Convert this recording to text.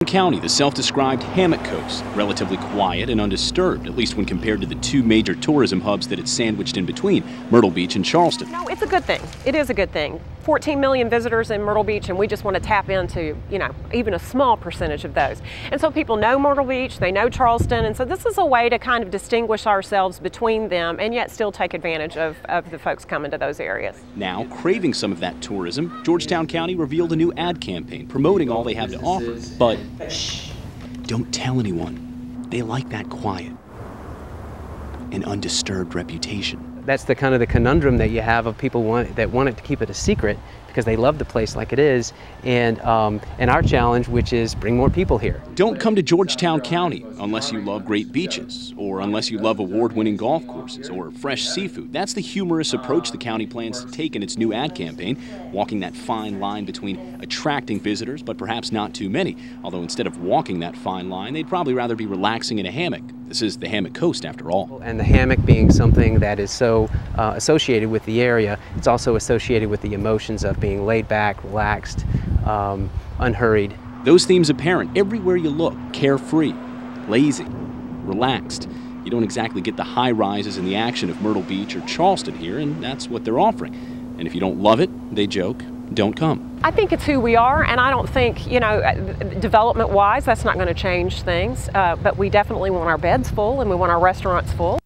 County, the self-described hammock coast, relatively quiet and undisturbed, at least when compared to the two major tourism hubs that it's sandwiched in between, Myrtle Beach and Charleston. No, it's a good thing. It is a good thing. 14 million visitors in Myrtle Beach, and we just want to tap into, even a small percentage of those. And so people know Myrtle Beach, they know Charleston, and so this is a way to kind of distinguish ourselves between them and yet still take advantage of the folks coming to those areas. Now, craving some of that tourism, Georgetown County revealed a new ad campaign promoting all they have to offer. But shh, don't tell anyone. They like that quiet and undisturbed reputation. That's the kind of the conundrum that you have of people that want it to keep it a secret because they love the place like it is, and our challenge, which is bring more people here. Don't come to Georgetown County unless you love great beaches, or unless you love award-winning golf courses, or fresh seafood. That's the humorous approach the county plans to take in its new ad campaign, walking that fine line between attracting visitors, but perhaps not too many. Although instead of walking that fine line, they'd probably rather be relaxing in a hammock. This is the Hammock Coast, after all. And the hammock being something that is so associated with the area, it's also associated with the emotions of being laid back, relaxed, unhurried. Those themes apparent everywhere you look. Carefree, lazy, relaxed. You don't exactly get the high rises and the action of Myrtle Beach or Charleston here, and that's what they're offering. And if you don't love it, they joke, don't come. I think it's who we are, and I don't think, development-wise, that's not going to change things. But we definitely want our beds full, and we want our restaurants full.